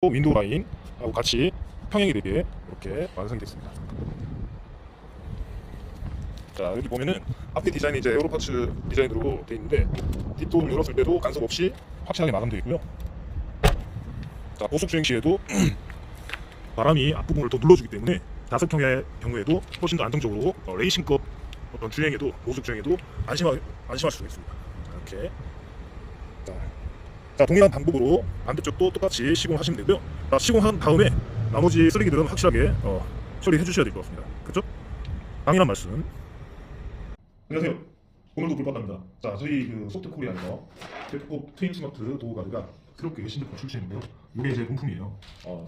윈도우 라인하고 같이 평행이 되게 이렇게 완성이 됐습니다. 자, 여기 보면은 앞에 디자인이 이제 에어로파츠 디자인으로 되어 있는데 뒷도어를 열었을 때도 간섭 없이 확실하게 마감되어 있고요. 자, 고속 주행 시에도 바람이 앞부분을 더 눌러주기 때문에 좌석형의 경우에도 훨씬 더 안정적으로 레이싱급 어떤 주행에도 고속 주행에도 안심할 수가 있습니다. 자, 이렇게 자, 동일한 방법으로 반대쪽도 똑같이 시공하시면 되고요. 자, 시공한 다음에 나머지 쓰레기들은 확실하게 처리해 주셔야 될 것 같습니다. 그렇죠? 당연한 말씀. 안녕하세요. 오늘도 불봤답니다. 자, 저희 소프트코리아에서 대폭 트윈 스마트 도어 가드가 새롭게 신제품 출시했는데요. 이게 이제 본품이에요.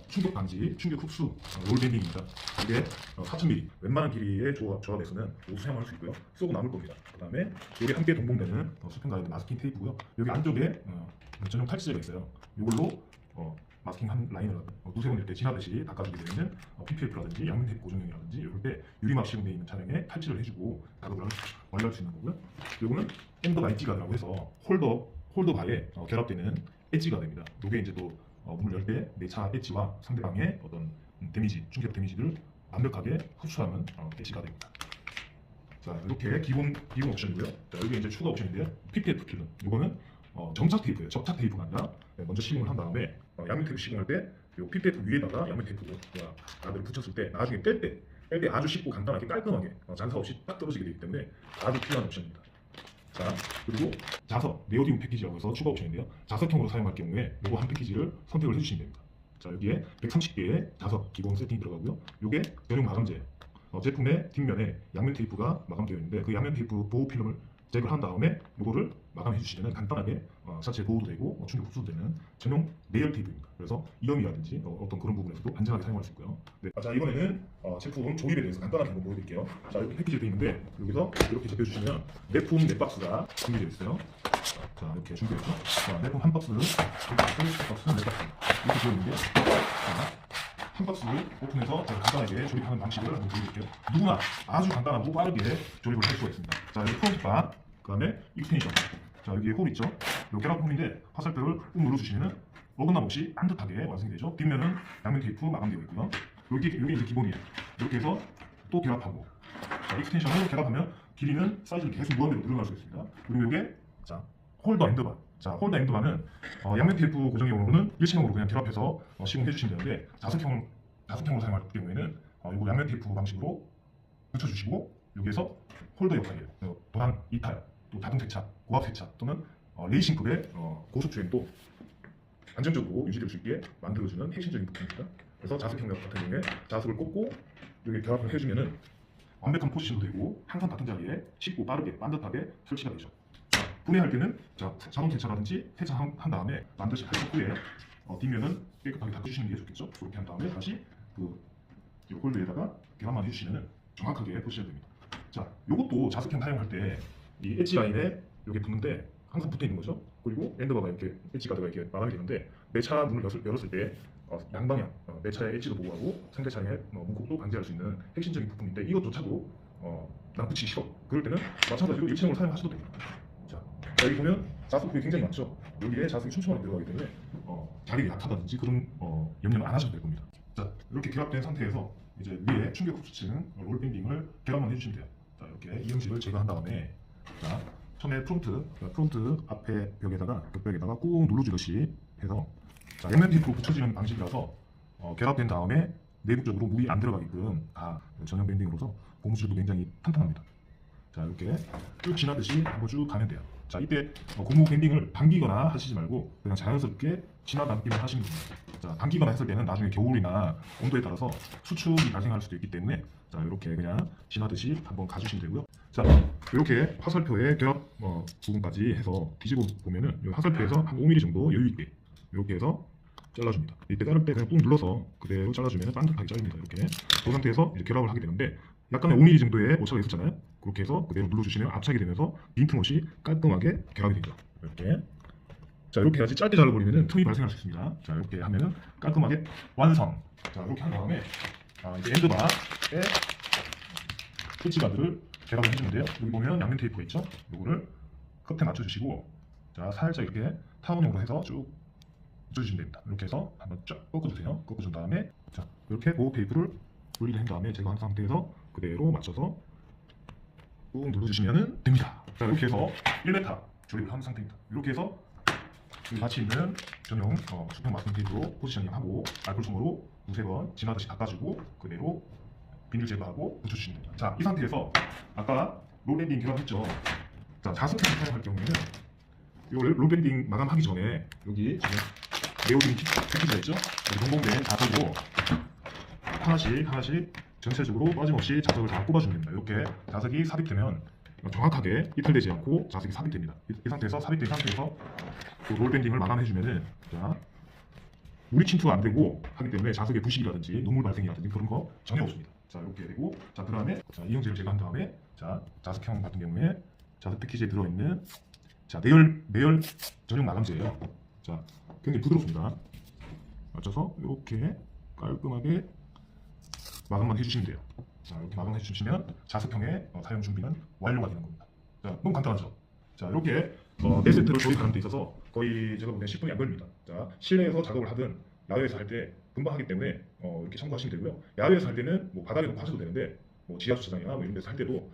충격 방지, 충격 흡수 롤밴딩입니다. 이게 4000mm 웬만한 길이의 조합에서는 모두 사용할 수 있고요. 쓰고 남을 겁니다. 그 다음에 이게 함께 동봉되는 수평 가이드 마스킹 테이프고요. 여기 안쪽에 전용 탈취제가 있어요. 이걸로 마스킹 한 라인을 두세 번 이렇게 지나듯이 닦아주게 되면 PPF라든지 양면 테이프 고정형이라든지 이럴 때 유리막 시공되어 있는 차량에 탈취를 해주고 작업을 완료할 수 있는 거고요. 이거는 엔더 엣지 가드라고 해서 홀더 바에 결합되는 엣지 가드입니다. 이게 이제 또 문을 열 때 내 차 엣지와 상대방의 어떤 데미지, 충격 데미지를 완벽하게 흡수하는 엣지 가드입니다. 자, 이렇게 기본 옵션이고요. 자, 여기 이제 추가 옵션인데요. PPF 필름. 이거는 정착 테이프예요. 접착 테이프가 아니라 먼저 시공을 한 다음에 양면 테이프 시공할 때 이 PPF 위에다가 양면 테이프와 가드를 붙였을 때 나중에 뺄 때 아주 쉽고 간단하게 깔끔하게 잔사 없이 딱 떨어지게 되기 때문에 아주 필요한 옵션입니다. 자, 그리고 자석 네오디움 패키지라고 해서 추가 옵션인데요. 자석형으로 사용할 경우에 이거 한 패키지를 선택을 해주시면 됩니다. 자, 여기에 130개의 자석 기본 세팅이 들어가고요. 이게 전용 마감재. 제품의 뒷면에 양면 테이프가 마감되어 있는데 그 양면 테이프 보호 필름을 제거한 다음에 이거를 마감해 주시면 간단하게 자체 보호도 되고 충격 흡수도 되는 전용 레이어 테이프입니다. 그래서 이염이라든지 어떤 그런 부분에서도 안전하게 사용할 수 있고요. 네. 자, 이번에는 제품 조립에 대해서 간단하게 한번 보여드릴게요. 자, 이렇게 패키지가 되어 있는데 여기서 이렇게 접해주시면 내품 4박스가 준비되어 있어요. 자, 이렇게 준비되어 있죠. 자, 내품 한 박스, 두 박스, 네 박스 이렇게 되어 있는데 한 박스를 오픈해서 제가 간단하게 조립하는 방식을 한번 보여드릴게요. 누구나 아주 간단하고 빠르게 조립을 할 수가 있습니다. 자, 여기 프론트바, 그 다음에 익스텐션. 자, 여기에 홀 있죠. 이 결합홈인데 화살표를 꾹 눌러주시면 어긋남 없이 반듯하게 완성이 되죠. 뒷면은 양면 테이프 마감되어 있고요. 여기 이제 기본이에요. 이렇게 해서 또 결합하고, 자, 익스텐션을 결합하면 길이는 사이즈를 계속 무한대로 늘어날 수 있습니다. 그리고 이게 자, 홀더 엔드바. 자, 홀더 엔드바는 양면 테이프 고정의 경우는 일체형으로 그냥 결합해서 시공해 주시면 되는데 자석형으로 사용할 경우에는 이거 양면 테이프 방식으로 붙여주시고 여기에서 홀더 역할이에요. 도난 이탈, 또 자동 세차, 고압 세차 또는 레이싱급의 고속 주행도 안정적으로 유지될 수 있게 만들어주는 핵심적인 부품입니다. 그래서 자석형 같은 경우에 자석을 꽂고 여기 결합을 해주면은 완벽한 포지션도 되고 항상 같은 자리에 쉽고 빠르게 반듯하게 설치가 되죠. 분해할 때는 자동 세차라든지 세차한 다음에 반드시 탈착 후에 뒷면은 깨끗하게 닦아주시는 게 좋겠죠. 그렇게 한 다음에 다시 이 홀더에다가 결합만 해주시면 정확하게 보시면 됩니다. 자, 이것도 자석형 사용할 때 이 엣지 라인에 이게 붙는데 항상 붙어 있는 거죠. 그리고 엔더바가 이렇게 엣지 가드가 이렇게 마감이 되는데 내 차 문을 열었을 때 양방향 내 차의 엣지도 보호하고 상대 차량의 문콕도 방지할 수 있는 핵심적인 부품인데 이것조차도 난 붙이기 싫어. 그럴 때는 마찬가지로 일체형으로 사용하셔도 됩니다. 자, 여기 보면 자석이 굉장히 많죠. 여기에 자석이 촘촘하게 들어가기 때문에 자리가 약하다든지 그런 염려는 안 하셔도 될 겁니다. 자, 이렇게 결합된 상태에서 이제 위에 충격 흡수층 롤밴딩을 결합만 해주시면 돼요. 자, 이렇게 이음식을 제거한 다음에 자, 처음에 프론트 앞에 벽에다가 벽벽에다가 꾹 눌러주듯이 해서 자, 양면 테이프로 붙여지는 방식이라서 결합된 다음에 내부적으로 물이 안 들어가게끔 전용 밴딩으로서 고무줄도 굉장히 탄탄합니다. 자, 이렇게 쭉 지나듯이 한번 쭉 가면 돼요. 자, 이때 고무 밴딩을 당기거나 하시지 말고 그냥 자연스럽게 지나당기만 하시면 됩니다. 자, 당기거나 했을 때는 나중에 겨울이나 온도에 따라서 수축이 발생할 수도 있기 때문에 자, 이렇게 그냥 지나듯이 한번 가주시면 되고요. 자, 이렇게 화살표의 결합 부분까지 해서 뒤집어 보면은 이 화살표에서 한 5mm 정도 여유 있게 이렇게 해서 잘라줍니다. 이때 자를 때 그냥 꾹 눌러서 그대로 잘라주면 반듯하게 잘립니다. 이렇게 그 상태에서 이제 결합을 하게 되는데 약간의 5mm 정도의 오차가 있었잖아요. 그렇게 해서 그대로 눌러주시면 압착이 되면서 빈틈없이 깔끔하게 결합이 되죠. 이렇게. 자, 이렇게 해야지 짧게 잘라버리면 틈이 발생할 수 있습니다. 자, 이렇게 하면은 깔끔하게 완성. 자, 이렇게 한 다음에 이제 엔드바에 엣지 가드를 결합을 해주는데요. 여기 보면 양면 테이프가 있죠. 이거를 끝에 맞춰주시고 자, 살짝 이렇게 타원형으로 해서 쭉 붙여주시면 됩니다. 이렇게 해서 한번 쫙 꺾어주세요. 꺾어준 다음에 자 이렇게 오 테이프를 분리를 한 다음에 제거한 상태에서 그대로 맞춰서 꾹 눌러주시면 됩니다. 자 이렇게 해서 1m 조립을 한 상태입니다. 이렇게 해서 여기 같이 있는 전용 수평 마스킹 테이프로 포지셔닝하고 알콜솜으로 두세 번 지나듯이 닦아주고 그대로 비닐 제거하고 붙여주시면 됩니다. 자 이 상태에서 아까 롤밴딩 교환했죠. 자 자석을 사용할 경우에는 이 롤밴딩 마감하기 전에 여기 지금 네오딘 패키지가 있죠. 여기 동봉된 자석으로 하나씩 전체적으로 빠짐없이 자석을 다 꼽아주면 됩니다. 이렇게 자석이 삽입되면 정확하게 이탈되지 않고 자석이 삽입됩니다. 이 상태에서 삽입된 상태에서 그 롤밴딩을 마감해주면은 자 물이 침투가 안 되고 하기 때문에 자석의 부식이라든지 노물 발생이라든지 그런 거 전혀 없습니다. 자 이렇게 되고 자 그 다음에 이형제를 제거한 다음에 자 자석형 같은 경우에 자석 패키지에 들어있는 자 내열 전용 마감재예요. 자 굉장히 부드럽습니다. 맞춰서 이렇게 깔끔하게 마감만 해주시면 돼요. 자 이렇게 마감해 주시면 자석형의 사용 준비는 완료가 되는 겁니다. 자 너무 간단하죠. 자 이렇게 네 세트를 조립하는 데 있어서 거의 제가 보기엔 10분이 안 걸립니다. 자 실내에서 작업을 하든 야외에서 할 때 금방 하기 때문에 이렇게 참고하시면 되고요. 야외에서 할 때는 뭐 바닥에도 하셔도 되는데 뭐 지하 주차장이나 뭐 이런 데서 할 때도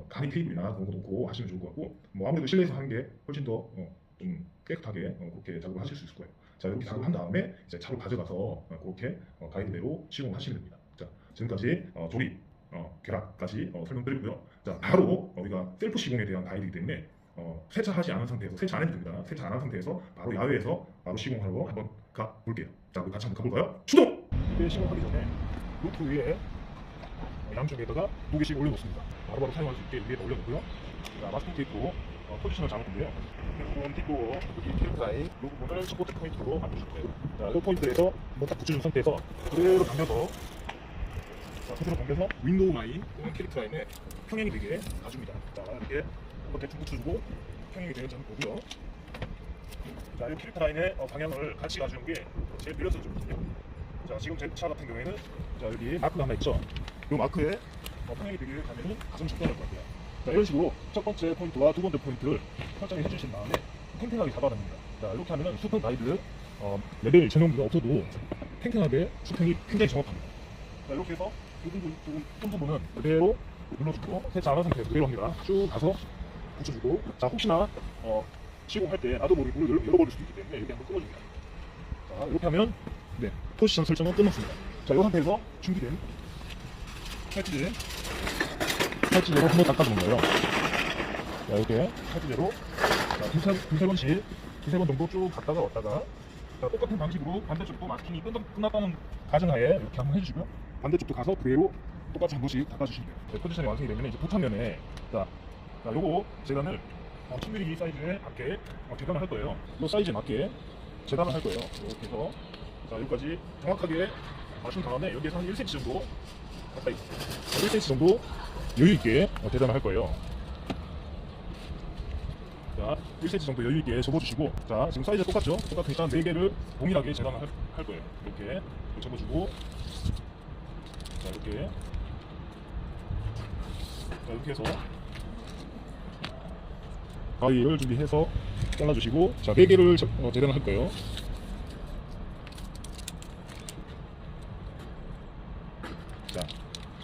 간이 테이블이나 그런 거 놓고 하시면 좋을 것 같고 뭐 아무래도 실내에서 하는 게 훨씬 더 좀 깨끗하게 그렇게 작업을 하실 수 있을 거예요. 자 이렇게 작업을 한 다음에 이제 차로 가져가서 그렇게 가이드대로 시공하시면 됩니다. 자 지금까지 조립 결합까지 설명드리고요. 자 바로 우리가 셀프 시공에 대한 가이드이기 때문에 세차하지 않은 상태에서 세차 안 해도 됩니다. 세차 안 한 상태에서 바로 야외에서 바로 시공하러 한번 가볼게요. 자 우리 같이 한번 가볼까요? 출동! 이때 시공하기 전에 루프 위에 양쪽에다가 두 개씩 올려놓습니다. 바로바로 사용할 수 있게 위에다 올려놓고요. 자 마스킹 테이프로 포지션을 잡을 건데요. 부분 뒷도어 여기 캐릭 라인 이 부분을 서포트 포인트로 만들어줄 거예요. 자 이 포인트에서 한번 딱 붙여준 상태에서 그대로 당겨서 그대로 당겨서 윈도우 라인 또는 캐릭터 라인에 평행이 되게 가줍니다. 자 이렇게 한번 대충 붙여주고 평행이 되는지 한번 보고요. 자 이 캐릭터 라인의 방향을 같이 가주는 게 제일 느려서거든요. 자 지금 제 차 같은 경우에는 자 여기 마크가 하나 있죠. 이 마크에 평행이 되게 가면은 가장 적당할 것 같아요. 자 이런 식으로 첫 번째 포인트와 두 번째 포인트를 설정해 주신 다음에 탱탱하게 잡아냅니다. 자 이렇게 하면은 수평 가이드 레벨 전용기가 없어도 탱탱하게 수평이 굉장히 정확합니다. 자 이렇게 해서 이 부분은 그대로 눌러주고 세차 안 한 상태에서 그대로 합니다. 쭉 가서 붙여주고 자 혹시나 시공할 때 나도 모르게 문을 열어버릴 수도 있기 때문에 이렇게 한번 끊어줍니다. 자 이렇게 하면 네 포지션 설정은 끝났습니다. 자 이 상태에서 준비된 팔찌제로 한번 닦아주는 거예요. 자 이렇게 팔찌제로 두세 번 정도 쭉 갔다가 왔다가 자, 똑같은 방식으로 반대쪽도 마스킹이 끝났다는 가정하에 이렇게 한번 해주시고요. 반대쪽도 가서 그대로 똑같이 한 번씩 닦아주시면 돼요. 네, 포지션이 완성이 되면 이제 부탄면에 자 요거 재단을 10mm 사이즈에 맞게 재단을 할 거예요. 이 사이즈에 맞게 재단을 할 거예요. 이렇게 해서 자 여기까지 정확하게 마신 다음에 여기에서 한 1cm 정도 가까이 1cm 정도 여유있게 재단을 할 거예요. 자 1cm 정도 여유있게 접어주시고 자 지금 사이즈가 똑같죠? 똑같으니까 4개를 동일하게 재단을 할 거예요. 이렇게 접어주고 자 이렇게 해서 가위를 준비해서 잘라주시고 자 4개를 재단을 할 거예요.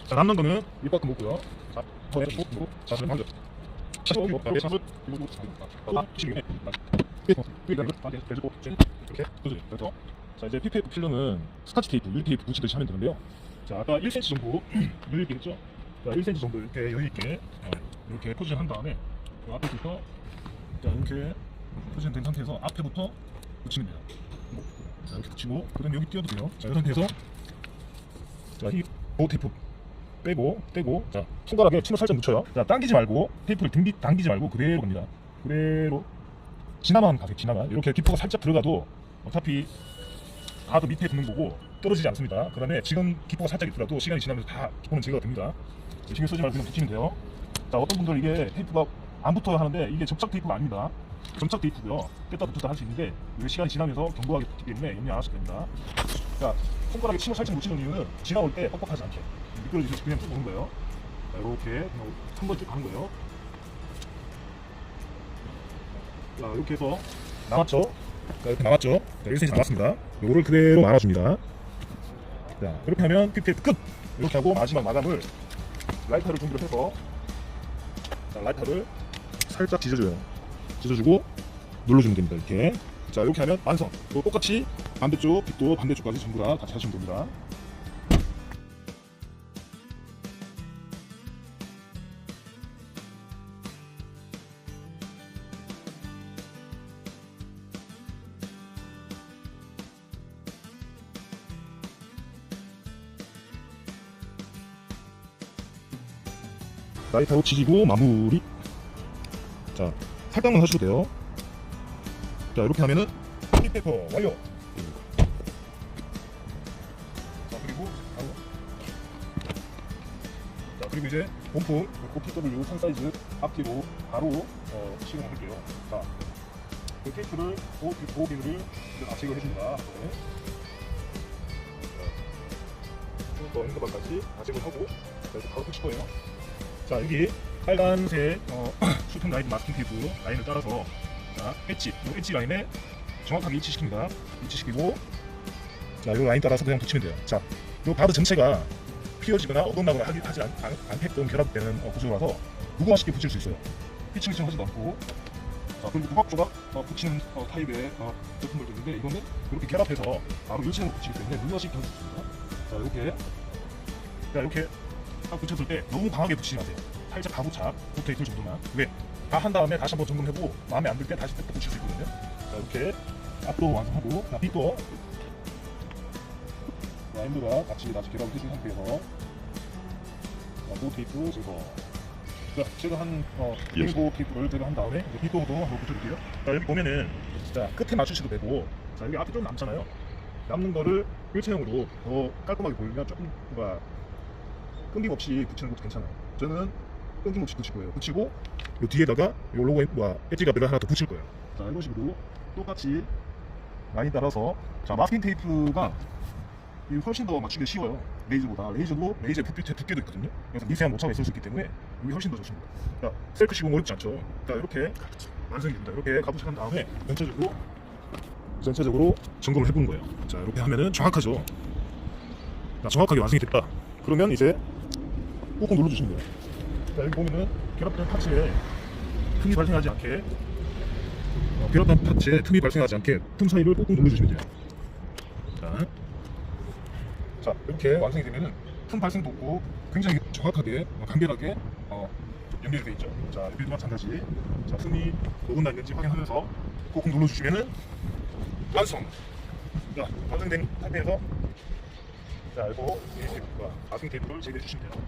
자 남는 거는 밑바꿈 먹고요. 자 자수를 만져. 자 이제 PPF 필러는 스카치 테이프, 유리 테이프 붙이듯이 하면 되는데요. 자 아까 1cm 정도 여유 있게 했죠. 자 1cm 정도 이렇게 여유 있게 이렇게 포지션 한 다음에 앞에부터 자 이렇게 포지션 된 상태에서 앞에부터 붙이면 돼요. 자 이렇게 붙이고 그다음에 여기 띄워도 돼요. 자 이 상태에서 자 이 보호 테이프 떼고 자 손가락에 침을 살짝 묻혀요. 자 당기지 말고 테이프를 당기지 말고 그대로 갑니다. 그대로 지나만 가세요. 지나만 이렇게 기포가 살짝 들어가도 어차피 하드 밑에 붙는 거고 떨어지지 않습니다. 그 다음에 지금 기포가 살짝 있더라도 시간이 지나면서 다 기포는 제거가 됩니다. 신경 쓰지 말고 그냥 붙이면 돼요. 자 어떤 분들 이게 테이프가 안 붙어야 하는데 이게 접착 테이프가 아닙니다. 점착 테이프고요. 뺐다 붙였다 할 수 있는데 이게 시간이 지나면서 견고하게 붙기 때문에 염려 안 하셔도 됩니다. 자 손가락에 침을 살짝 묻히는 이유는 지나올 때 뻑뻑하지 않게 미끄러지면서 그냥 쭉 오는 거예요. 자 이렇게 한 번 쭉 가는 거예요. 자 이렇게 해서 남았죠? 자, 이렇게 나왔죠? 자, 1cm 나왔습니다. 요거를 그대로 말아줍니다. 자, 이렇게 하면 픽 테이프 끝! 이렇게 하고 마지막 마감을 라이터를 준비를 해서, 자, 라이터를 살짝 찢어줘요. 찢어주고 눌러주면 됩니다. 이렇게. 자, 이렇게 하면 완성. 또 똑같이 반대쪽 빗도 반대쪽까지 전부 다 같이 하시면 됩니다. 라이터로 지지고 마무리. 자, 살짝만 하셔도 돼요. 자, 이렇게 하면은 픽페퍼 완료. 자, 그리고 바로, 자, 그리고 이제 본품 PW 1000 사이즈 앞뒤로 바로 시공을 할게요. 자, 그 테이프를 보호비늘을 압착을 해줍니다. 네. 또 있는 것까지 압착을 하고, 자, 이렇게 바로 붙일 거예요. 자, 여기 빨간색 수평 라인 마스킹 테이프 라인을 따라서, 자, 엣지, 이 엣지 라인에 정확하게 위치시킵니다. 위치시키고, 자, 이 라인 따라서 그냥 붙이면 돼요. 자, 이 바드 전체가 피어지거나 어긋나거나 하지 않게끔 결합되는 구조라서 누구나 쉽게 붙일 수 있어요. 휘청휘청하지도 않고. 자, 그리고 조각조각 붙이는 타입의 제품들도 있는데, 이거는 이렇게 결합해서 바로 일체형으로 붙이기 때문에 누구나 쉽게 할 수 있습니다. 자, 이렇게 딱 붙였을 때 너무 강하게 붙이지 마세요. 살짝 가부착 붙어있을 정도만. 왜? 다 한 다음에 다시 한번 점검해보고 마음에 안 들 때 다시 또 붙일 수 있거든요. 자, 이렇게 앞도 완성하고, 자, 빗도 라인들과 같이 다시 결합해준 상태에서, 보호 테이프 제거. 자, 제가 한 보호 테이프를 제가 한 다음에 이제 빗도도 한번 붙여줄게요. 자, 여기 보면은, 자, 끝에 맞추셔도 되고, 자, 여기 앞에 좀 남잖아요. 남는 거를 일체형으로 더 깔끔하게 보이면 조금 뭔가 끊김없이 붙이는 것도 괜찮아요. 저는 끊김없이 붙일 거예요. 붙이고 요 뒤에다가 요 로고 엣지 가드를 하나 더 붙일 거예요. 자, 이런 식으로 똑같이 라인 따라서. 자, 마스킹 테이프가 훨씬 더 맞추기 쉬워요. 레이저보다. 레이저도 레이저의 두께도 있거든요. 그래서 미세한 오차가 있을 수 있기 때문에 이게 훨씬 더 좋습니다. 자, 셀프 시공 어렵지 않죠. 자, 이렇게 완성이 됩니다. 이렇게 가부착한 다음에 전체적으로 점검을 해보는 거예요. 자, 이렇게 하면은 정확하죠. 자, 정확하게 완성이 됐다. 그러면 이제 꾹꾹 눌러주시면 돼요. 자, 여기 보면은 결합된 파츠에 틈이 발생하지 않게, 결합된 파츠에 틈이 발생하지 않게 틈 사이를 꾹꾹 눌러주시면 돼요. 자, 이렇게 완성이 되면은 틈 발생도 없고 굉장히 정확하게 간결하게 연결이 되어 있죠. 자, 여기도 마찬가지. 자, 틈이 어긋나 있는지 확인하면서 꾹꾹 눌러주시면은 완성. 자, 완성된 상태에서, 자, 이거 테이프와 마스킹 테이프를 제거해 주시면 돼요.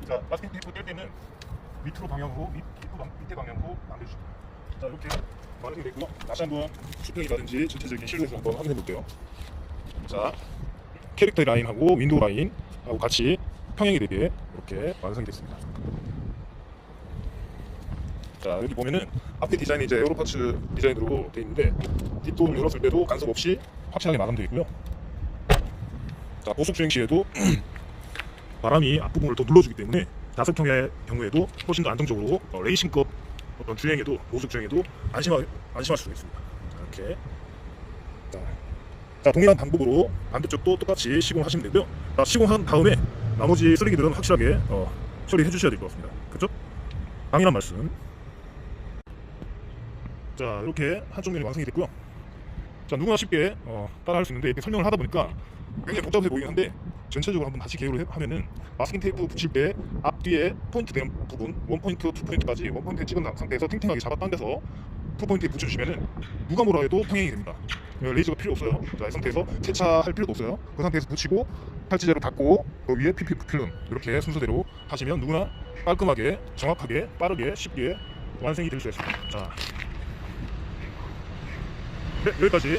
자, 마스킹 테이프 뗄 때는 밑으로 방향으로, 밑에 방향으로 남겨주시면 돼요. 자, 이렇게 완성이 됐고요. 다시 한번 수평이라든지 전체적인 실루엣을 한번 확인해 볼게요. 자, 캐릭터 라인하고 윈도우 라인하고 같이 평행에 대비해 이렇게 완성이 됐습니다. 자, 여기 보면은 앞에 디자인이 이제 에어로파츠 디자인으로 되어 있는데, 뒷도를 열었을 때도 간섭 없이 확실하게 마감되어 있고요. 자, 고속 주행 시에도 바람이 앞부분을 더 눌러주기 때문에 자석형의 경우에도 훨씬 더 안정적으로 레이싱급 어떤 주행에도, 고속 주행에도 안심할 수가 있습니다. 자, 이렇게. 자, 동일한 방법으로 반대쪽도 똑같이 시공하시면 되고요. 자, 시공한 다음에 나머지 쓰레기들은 확실하게 처리해 주셔야 될 것 같습니다. 그렇죠? 강인한 말씀. 자, 이렇게 한쪽 면이 완성이 됐고요. 자, 누구나 쉽게 따라할 수 있는데, 이렇게 설명을 하다 보니까 굉장히 복잡해 보이긴 한데, 전체적으로 한번 다시 개요를 하면은, 마스킹 테이프 붙일 때 앞뒤에 포인트 된 부분, 1포인트, 2포인트까지 1포인트 찍은 상태에서 탱탱하게 잡아당겨서 2포인트에 붙여주시면은 누가 뭐라 해도 평행이 됩니다. 레이저가 필요 없어요. 자, 이 상태에서 세차할 필요도 없어요. 그 상태에서 붙이고 탈지제로 닦고 그 위에 PP 필름 이렇게 순서대로 하시면 누구나 깔끔하게, 정확하게, 빠르게, 쉽게 완성이 될 수 있습니다. 자, 네, 여기까지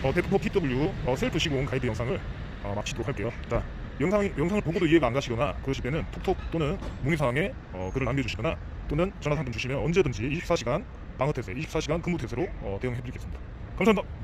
데프포 PW 셀프 시공 가이드 영상을 마치도록 할게요. 자, 영상을 보고도 이해가 안 가시거나 그러실 때는 톡톡 또는 문의사항에 글을 남겨주시거나 또는 전화 한 번 주시면 언제든지 24시간 방어태세, 24시간 근무태세로 대응해드리겠습니다. 감사합니다.